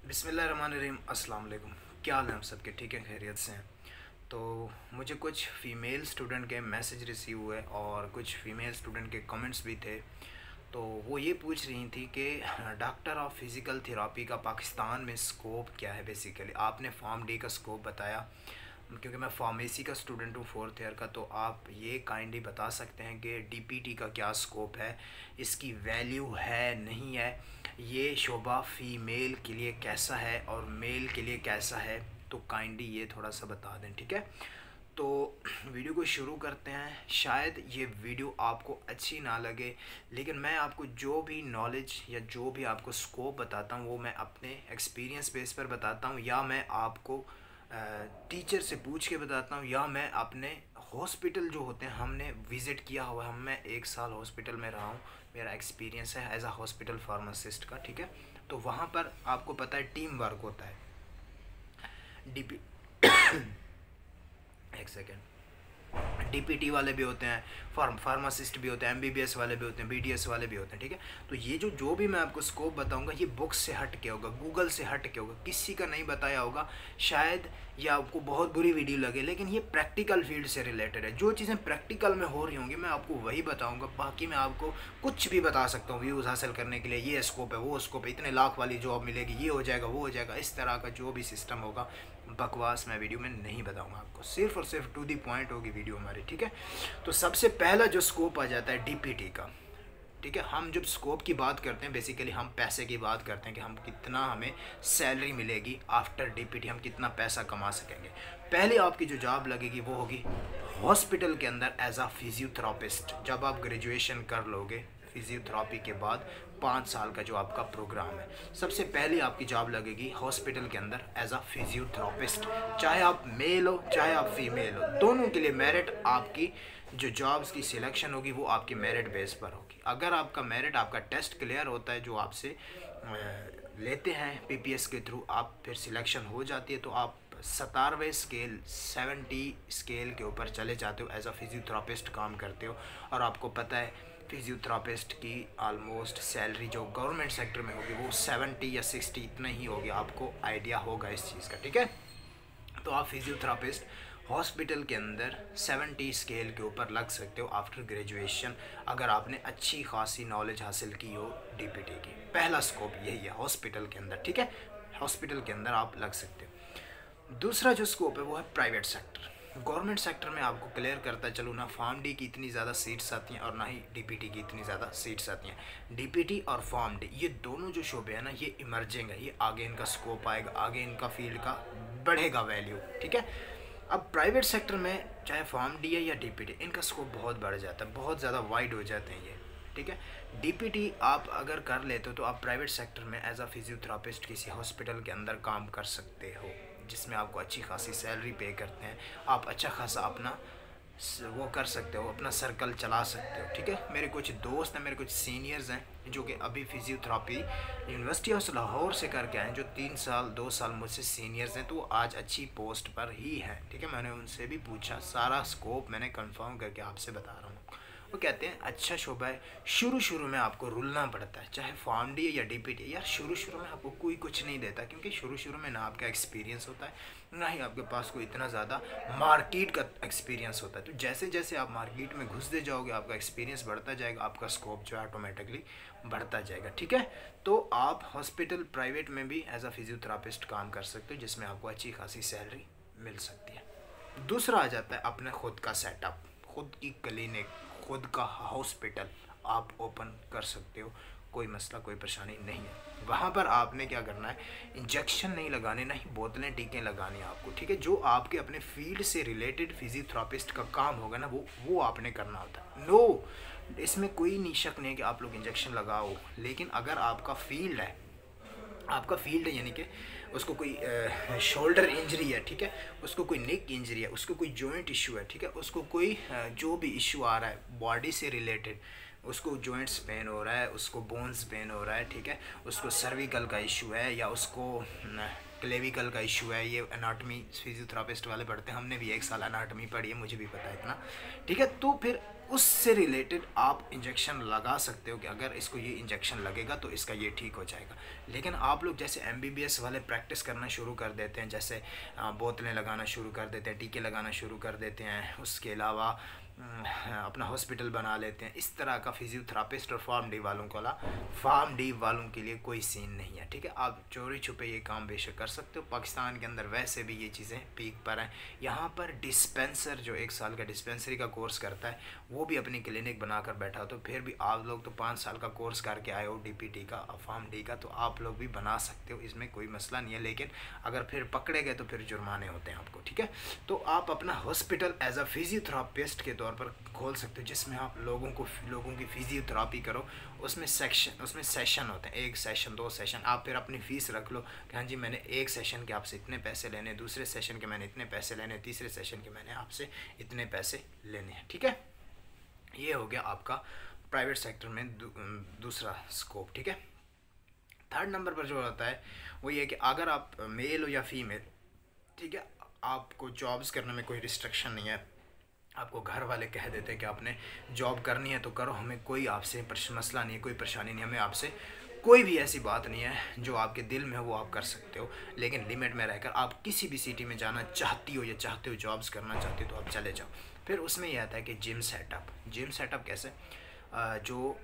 बिस्मिल्लाहिर्रहमानिर्रहीम। अस्सलाम वालेकुम। क्या हाल है आप सबके? ठीक है, खैरियत से हैं? तो मुझे कुछ फ़ीमेल स्टूडेंट के मैसेज रिसीव हुए और कुछ फ़ीमेल स्टूडेंट के कमेंट्स भी थे। तो वो ये पूछ रही थी कि डॉक्टर ऑफ फिज़िकल थेरेपी का पाकिस्तान में स्कोप क्या है। बेसिकली आपने फार्म डी का स्कोप बताया, क्योंकि मैं फार्मेसी का स्टूडेंट हूँ, फोर्थ ईयर का। तो आप ये काइंडली बता सकते हैं कि डीपीटी का क्या स्कोप है, इसकी वैल्यू है नहीं है, ये शोबा फ़ीमेल के लिए कैसा है और मेल के लिए कैसा है। तो काइंडली ये थोड़ा सा बता दें, ठीक है? तो वीडियो को शुरू करते हैं। शायद ये वीडियो आपको अच्छी ना लगे, लेकिन मैं आपको जो भी नॉलेज या जो भी आपको स्कोप बताता हूँ वो मैं अपने एक्सपीरियंस बेस पर बताता हूँ, या मैं आपको टीचर से पूछ के बताता हूँ, या मैं अपने हॉस्पिटल जो होते हैं हमने विज़िट किया हुआ है। मैं 1 साल हॉस्पिटल में रहा हूँ, मेरा एक्सपीरियंस है एज अ हॉस्पिटल फार्मासिस्ट का, ठीक है? तो वहाँ पर आपको पता है टीम वर्क होता है। डीपी एक सेकेंड। डीपीटी वाले भी होते हैं, फार्मासिस्ट भी होते हैं, एमबीबीएस वाले भी होते हैं, बीडीएस वाले भी होते हैं, ठीक है? तो ये जो भी मैं आपको स्कोप बताऊंगा ये बुक्स से हट के होगा, गूगल से हट के होगा, किसी का नहीं बताया होगा। शायद ये आपको बहुत बुरी वीडियो लगे, लेकिन ये प्रैक्टिकल फील्ड से रिलेटेड है। जो चीज़ें प्रैक्टिकल में हो रही होंगी मैं आपको वही बताऊँगा। बाकी मैं आपको कुछ भी बता सकता हूँ व्यूज़ हासिल करने के लिए, ये स्कोप है, वो स्कोप है, इतने लाख वाली जॉब मिलेगी, ये हो जाएगा, वो हो जाएगा। इस तरह का जो भी सिस्टम होगा बकवास मैं वीडियो में नहीं बताऊंगा आपको, सिर्फ और सिर्फ टू दी पॉइंट होगी वीडियो हमारी, ठीक है? तो सबसे पहला जो स्कोप आ जाता है डीपीटी का, ठीक है? हम जब स्कोप की बात करते हैं बेसिकली हम पैसे की बात करते हैं कि हम कितना हमें सैलरी मिलेगी आफ्टर डीपीटी, हम कितना पैसा कमा सकेंगे। पहले आपकी जो जॉब लगेगी वो होगी हॉस्पिटल के अंदर एज आ फिजियोथेरापिस्ट। जब आप ग्रेजुएशन कर लोगे फिजियोथेरापी के बाद 5 साल का जो आपका प्रोग्राम है, सबसे पहले आपकी जॉब लगेगी हॉस्पिटल के अंदर एज अ फिजियोथेरापिस्ट। चाहे आप मेल हो चाहे आप फीमेल हो, दोनों के लिए मेरिट, आपकी जो जॉब्स की सिलेक्शन होगी वो आपकी मेरिट बेस पर होगी। अगर आपका मेरिट, आपका टेस्ट क्लियर होता है जो आपसे लेते हैं पीपीएस के थ्रू, आप फिर सिलेक्शन हो जाती है तो आप 17वें स्केल 70 स्केल के ऊपर चले जाते हो, एज अ फिजियोथेरापिस्ट काम करते हो। और आपको पता है फिजियोथेरापिस्ट की ऑलमोस्ट सैलरी जो गवर्नमेंट सेक्टर में होगी वो 70 या 60 इतना ही होगी, आपको आइडिया होगा इस चीज़ का, ठीक है? तो आप फिजियोथेरापिस्ट हॉस्पिटल के अंदर 70 स्केल के ऊपर लग सकते हो आफ्टर ग्रेजुएशन, अगर आपने अच्छी खासी नॉलेज हासिल की हो डीपीटी की। पहला स्कोप यही है हॉस्पिटल के अंदर, ठीक है? हॉस्पिटल के अंदर आप लग सकते हो। दूसरा जो स्कोप है वो है प्राइवेट सेक्टर। गवर्नमेंट सेक्टर में आपको क्लियर करता चलो ना, फार्म डी की इतनी ज़्यादा सीट्स आती हैं और ना ही डीपीटी की इतनी ज़्यादा सीट्स आती हैं। डीपीटी और फार्म डी ये दोनों जो शोबे हैं ना ये इमर्जिंग है, ये आगे इनका स्कोप आएगा, आगे इनका फील्ड का बढ़ेगा वैल्यू, ठीक है? अब प्राइवेट सेक्टर में चाहे फार्म डी है या डीपीटी, इनका स्कोप बहुत बढ़ जाता है, बहुत ज़्यादा वाइड हो जाते हैं ये, ठीक है? डीपीटी आप अगर कर लेते हो तो आप प्राइवेट सेक्टर में एज अ फिजियोथेरापिस्ट किसी हॉस्पिटल के अंदर काम कर सकते हो, जिसमें आपको अच्छी खासी सैलरी पे करते हैं, आप अच्छा खासा अपना वो कर सकते हो, अपना सर्कल चला सकते हो, ठीक है? मेरे कुछ दोस्त हैं, मेरे कुछ सीनियर्स हैं जो कि अभी फिजियोथेरापी यूनिवर्सिटी ऑफ लाहौर से करके आए हैं, जो 3 साल 2 साल मुझसे सीनियर्स हैं, तो वो आज अच्छी पोस्ट पर ही हैं, ठीक है? मैंने उनसे भी पूछा, सारा स्कोप मैंने कंफर्म करके आपसे बता रहा हूँ। वो कहते हैं अच्छा शोभा है, शुरू शुरू में आपको रुलना पड़ता है, चाहे फार्म डी या डीपीटी। यार शुरू शुरू में आपको कोई कुछ नहीं देता, क्योंकि शुरू शुरू में ना आपका एक्सपीरियंस होता है, ना ही आपके पास कोई इतना ज़्यादा मार्केट का एक्सपीरियंस होता है। तो जैसे जैसे आप मार्केट में घुसते जाओगे आपका एक्सपीरियंस बढ़ता जाएगा, आपका स्कोप जो है ऑटोमेटिकली बढ़ता जाएगा, ठीक है? तो आप हॉस्पिटल प्राइवेट में भी एज अ फिजियोथेरापिस्ट काम कर सकते हो, जिसमें आपको अच्छी खासी सैलरी मिल सकती है। दूसरा आ जाता है अपने खुद का सेटअप, खुद की क्लिनिक, खुद का हॉस्पिटल आप ओपन कर सकते हो, कोई मसला कोई परेशानी नहीं है। वहाँ पर आपने क्या करना है, इंजेक्शन नहीं लगाने, ना ही बोतलें टीकें लगानी है आपको, ठीक है? जो आपके अपने फील्ड से रिलेटेड फिजियोथेरापिस्ट का काम होगा ना वो आपने करना होता है। नो, इसमें कोई नहीं शक नहीं है कि आप लोग इंजेक्शन लगाओ, लेकिन अगर आपका फील्ड है, आपका फील्ड है यानी कि उसको कोई शोल्डर इंजरी है, ठीक है? उसको कोई नेक इंजरी है, उसको कोई जॉइंट इशू है, ठीक है? उसको कोई जो भी इशू आ रहा है बॉडी से रिलेटेड, उसको जॉइंट्स पेन हो रहा है, उसको बोन्स पेन हो रहा है, ठीक है? उसको सर्विकल का इशू है, या उसको क्लेविकल का इशू है, ये एनाटमी फिजियोथेरापिस्ट वाले पढ़ते हैं, हमने भी 1 साल एनाटमी पढ़ी है, मुझे भी पता है इतना, ठीक है। तो फिर उससे रिलेटेड आप इंजेक्शन लगा सकते हो कि अगर इसको ये इंजेक्शन लगेगा तो इसका ये ठीक हो जाएगा। लेकिन आप लोग जैसे MBBS वाले प्रैक्टिस करना शुरू कर देते हैं, जैसे बोतलें लगाना शुरू कर देते हैं, टीके लगाना शुरू कर देते हैं, उसके अलावा अपना हॉस्पिटल बना लेते हैं, इस तरह का फिजियोथेरापिस्ट और फार्म डी वालों के लिए कोई सीन नहीं है, ठीक है। आप चोरी छुपे ये काम बेशक कर सकते हो। पाकिस्तान के अंदर वैसे भी ये चीज़ें पीक पर हैं। यहाँ पर डिस्पेंसर जो 1 साल का डिस्पेंसरी का कोर्स करता है वो भी अपनी क्लिनिक बनाकर बैठा हो, तो फिर भी आप लोग तो 5 साल का कोर्स करके आए हो DPT का, फार्म डी का, तो आप लोग भी बना सकते हो, इसमें कोई मसला नहीं है। लेकिन अगर फिर पकड़े गए तो फिर जुर्माने होते हैं आपको, ठीक है। तो आप अपना हॉस्पिटल एज अ फिजियोथेरापिस्ट के तौर पर खोल सकते हो, जिसमें आप लोगों की फिजियोथेरापी करो। उसमें सेशन होते हैं, 1 सेशन 2 सेशन, आप फिर अपनी फ़ीस रख लो कि हाँ जी मैंने 1 सेशन के आपसे इतने पैसे लेने, दूसरे सेशन के मैंने इतने पैसे लेने, तीसरे सेशन के मैंने आपसे इतने पैसे लेने हैं, ठीक है। ये हो गया आपका प्राइवेट सेक्टर में दूसरा स्कोप, ठीक है। 3rd नंबर पर जो होता है वो ये कि अगर आप मेल हो या फीमेल, ठीक है, आपको जॉब्स करने में कोई रिस्ट्रिक्शन नहीं है, आपको घर वाले कह देते हैं कि आपने जॉब करनी है तो करो, हमें कोई आपसे मसला नहीं है, कोई परेशानी नहीं, हमें आपसे कोई भी ऐसी बात नहीं है, जो आपके दिल में हो वो आप कर सकते हो, लेकिन लिमिट में रहकर। आप किसी भी सिटी में जाना चाहती हो या चाहते हो जॉब्स करना चाहती हो तो आप चले जाओ। फिर उसमें यह आता है कि जिम सेटअप कैसे, जो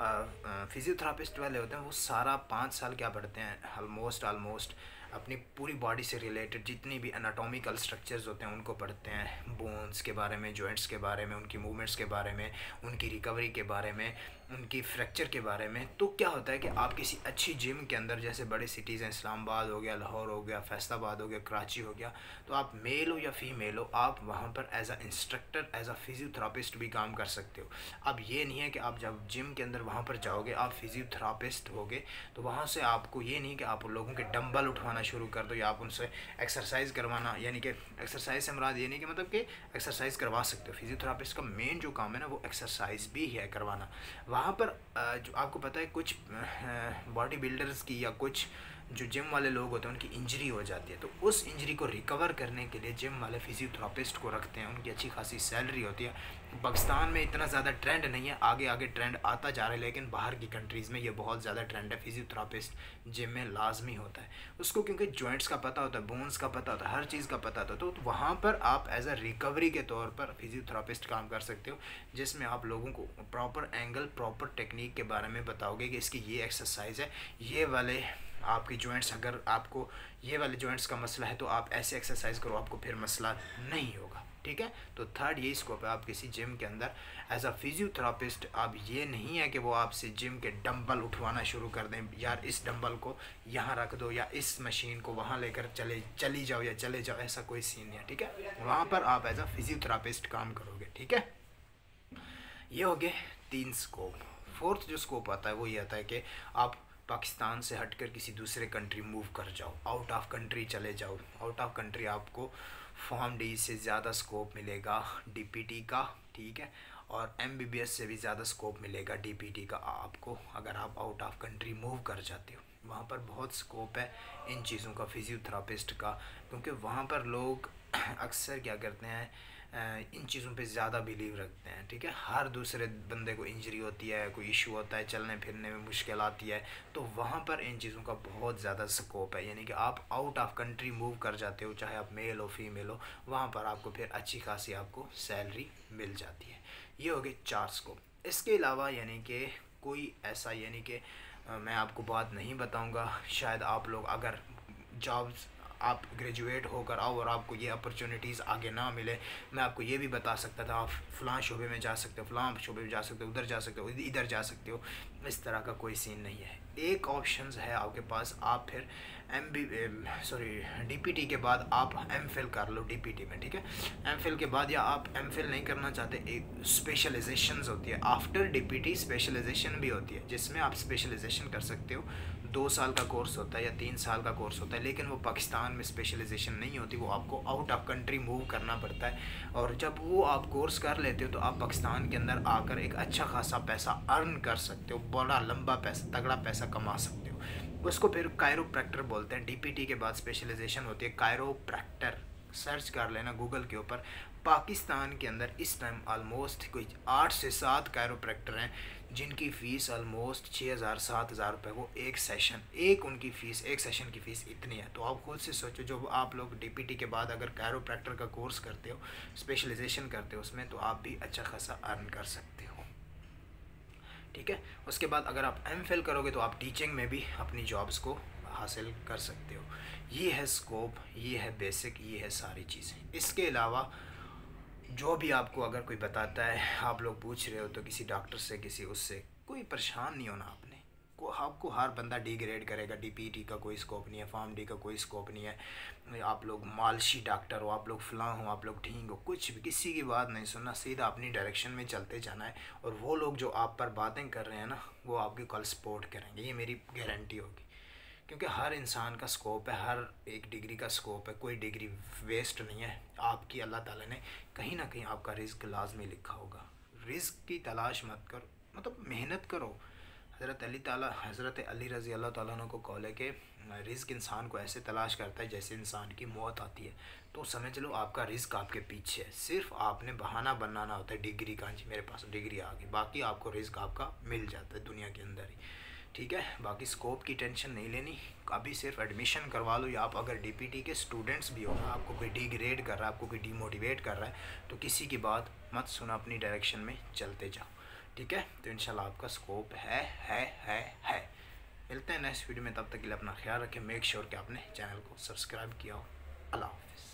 फिजियोथेरापिस्ट वाले होते हैं वो सारा 5 साल क्या पढ़ते हैं, ऑलमोस्ट अपनी पूरी बॉडी से रिलेटेड जितनी भी एनाटॉमिकल स्ट्रक्चर्स होते हैं उनको पढ़ते हैं, बोन्स के बारे में, जॉइंट्स के बारे में, उनकी मूवमेंट्स के बारे में, उनकी रिकवरी के बारे में, उनकी फ्रैक्चर के बारे में। तो क्या होता है कि आप किसी अच्छी जिम के अंदर, जैसे बड़े सिटीज़ हैं, इस्लामाबाद हो गया, लाहौर हो गया, फैसलाबाद हो गया, कराची हो गया, तो आप मेल हो या फीमेल हो, आप वहाँ पर as a instructor, as a physiotherapist भी काम कर सकते हो। अब ये नहीं है कि आप जब जिम के अंदर वहाँ पर जाओगे आप फिजियोथेरापिस्ट होगे तो वहाँ से आपको ये नहीं कि आप लोगों के डंबल उठवाना शुरू कर दो या आप उनसे एक्सरसाइज करवाना, यानी कि एक्सरसाइज से मुराद ये नहीं कि मतलब कि एक्सरसाइज करवा सकते हो। फिजियोथेरापिस्ट का मेन जो काम है ना वो एक्सरसाइज भी है करवाना। वहाँ पर जो आपको पता है कुछ बॉडी बिल्डर्स की या कुछ जो जिम वाले लोग होते हैं उनकी इंजरी हो जाती है, तो उस इंजरी को रिकवर करने के लिए जिम वाले फिजियोथेरापिस्ट को रखते हैं, उनकी अच्छी खासी सैलरी होती है। पाकिस्तान में इतना ज़्यादा ट्रेंड नहीं है, आगे ट्रेंड आता जा रहा है, लेकिन बाहर की कंट्रीज़ में ये बहुत ज़्यादा ट्रेंड है। फिजियोथेरापिस्ट जिम में लाजमी होता है उसको, क्योंकि जॉइंट्स का पता होता है, बोन्स का पता होता है, हर चीज़ का पता होता है। तो वहाँ पर आप एज अ रिकवरी के तौर पर फिजियोथेरापिस्ट काम कर सकते हो, जिसमें आप लोगों को प्रॉपर एंगल, प्रॉपर टेक्निक के बारे में बताओगे कि इसकी ये एक्सरसाइज है, ये वाले आपकी जॉइंट्स, अगर आपको ये वाले जॉइंट्स का मसला है तो आप ऐसे एक्सरसाइज करो, आपको फिर मसला नहीं होगा, ठीक है। तो 3rd यही स्कोप है, आप किसी जिम के अंदर एज अ फिजियोथेरापिस्ट, आप ये नहीं है कि वो आपसे जिम के डंबल उठवाना शुरू कर दें, यार इस डंबल को यहाँ रख दो या इस मशीन को वहाँ लेकर चली जाओ या चले जाओ, ऐसा कोई सीन नहीं है, ठीक है। वहाँ पर आप एज अ फिजियोथेरापिस्ट काम करोगे, ठीक है। ये हो गए 3 स्कोप। 4th जो स्कोप आता है वो ये आता है कि आप पाकिस्तान से हटकर किसी दूसरे कंट्री मूव कर जाओ, आउट ऑफ कंट्री चले जाओ। आउट ऑफ कंट्री आपको फॉर्म डी से ज़्यादा स्कोप मिलेगा DPT का, ठीक है, और MBBS से भी ज़्यादा स्कोप मिलेगा DPT का आपको, अगर आप आउट ऑफ कंट्री मूव कर जाते हो। वहाँ पर बहुत स्कोप है इन चीज़ों का, फिजियोथेरापिस्ट का, क्योंकि वहाँ पर लोग अक्सर क्या करते हैं, इन चीज़ों पे ज़्यादा बिलीव रखते हैं, ठीक है। हर दूसरे बंदे को इंजरी होती है, कोई इशू होता है, चलने फिरने में मुश्किल आती है, तो वहाँ पर इन चीज़ों का बहुत ज़्यादा स्कोप है। यानी कि आप आउट ऑफ कंट्री मूव कर जाते हो, चाहे आप मेल हो फीमेल हो, वहाँ पर आपको फिर अच्छी खासी आपको सैलरी मिल जाती है। ये हो गए 4 स्कोप। इसके अलावा यानी कि कोई ऐसा, यानी कि मैं आपको बात नहीं बताऊँगा, शायद आप लोग अगर जॉब्स आप ग्रेजुएट होकर आओ और आपको ये अपॉर्चुनिटीज़ आगे ना मिले, मैं आपको ये भी बता सकता था आप फ़लाँ शोबे में जा सकते हो, फ़लाँ शोबे में जा सकते हो, उधर जा सकते हो, इधर जा सकते हो, इस तरह का कोई सीन नहीं है। एक ऑप्शंस है आपके पास, आप फिर DPT के बाद आप MPhil कर लो DPT में, ठीक है। MPhil के बाद, या आप MPhil नहीं करना चाहते, एक स्पेशलाइजेशंस होती है आफ्टर DPT, स्पेशलाइजेशन भी होती है जिसमें आप स्पेशलाइजेशन कर सकते हो। 2 साल का कोर्स होता है या 3 साल का कोर्स होता है, लेकिन वो पाकिस्तान में स्पेशलाइजेशन नहीं होती, वो आपको आउट ऑफ कंट्री मूव करना पड़ता है। और जब वो आप कोर्स कर लेते हो तो आप पाकिस्तान के अंदर आकर एक अच्छा खासा पैसा अर्न कर सकते हो, बड़ा लंबा पैसा, तगड़ा पैसा कमा सकते हो। उसको फिर कायरोप्रैक्टर बोलते हैं। डीपीटी के बाद स्पेशलाइजेशन होती है कायरोप्रैक्टर। सर्च कर लेना गूगल के ऊपर। पाकिस्तान के अंदर इस टाइम ऑलमोस्ट कोई 8 से 7 कायरोप्रैक्टर हैं जिनकी फ़ीस ऑलमोस्ट 6,000-7,000 रुपये, वो एक सेशन, एक उनकी फ़ीस, एक सेशन की फ़ीस इतनी है। तो आप खुद से सोचो, जो आप लोग डीपीटी के बाद अगर कायरोप्रैक्टर का कोर्स करते हो, स्पेशलाइजेशन करते हो उसमें, तो आप भी अच्छा खासा अर्न कर सकते हो। ठीक है। उसके बाद अगर आप एमफिल करोगे तो आप टीचिंग में भी अपनी जॉब्स को हासिल कर सकते हो। ये है स्कोप, ये है बेसिक, ये है सारी चीज़ें। इसके अलावा जो भी आपको अगर कोई बताता है, आप लोग पूछ रहे हो, तो किसी डॉक्टर से, किसी उससे कोई परेशान नहीं होना आपने। आपको हर बंदा डिग्रेड करेगा। डीपीटी का कोई स्कोप नहीं है, फार्म डी का कोई स्कोप नहीं है, आप लोग मालशी डॉक्टर हो, आप लोग फलां हो, आप लोग ठीक हो, कुछ भी किसी की बात नहीं सुनना, सीधा अपनी डायरेक्शन में चलते जाना है। और वो लोग जो आप पर बातें कर रहे हैं ना, वो आपकी कल सपोर्ट करेंगे, ये मेरी गारंटी होगी। क्योंकि हर इंसान का स्कोप है, हर एक डिग्री का स्कोप है, कोई डिग्री वेस्ट नहीं है आपकी। अल्लाह ताला ने कहीं ना कहीं आपका रिज़्क लाजमी लिखा होगा। रिज़्क की तलाश मत करो, मतलब मेहनत करो। हज़रत अली रज़ी अल्लाह ताला अन्हु को कॉल है कि रिज़्क इंसान को ऐसे तलाश करता है जैसे इंसान की मौत आती है। तो समझ लो आपका रिज़्क आपके पीछे है, सिर्फ आपने बहाना बनाना होता है डिग्री का, जी मेरे पास डिग्री आ गई, बाकी आपको रिज़्क आपका मिल जाता है दुनिया के अंदर ही। ठीक है। बाकी स्कोप की टेंशन नहीं लेनी, अभी सिर्फ एडमिशन करवा लो। या आप अगर डीपीटी के स्टूडेंट्स भी हो, आपको कोई डिग्रेड कर रहा है, आपको कोई डीमोटिवेट कर रहा है, तो किसी की बात मत सुनो, अपनी डायरेक्शन में चलते जाओ। ठीक है। तो इंशाल्लाह आपका स्कोप है। मिलते हैं नेक्स्ट वीडियो में, तब तक के लिए अपना ख्याल रखें। मेक श्योर कि आपने चैनल को सब्सक्राइब किया हो। अल्लाह हाफ़िज़।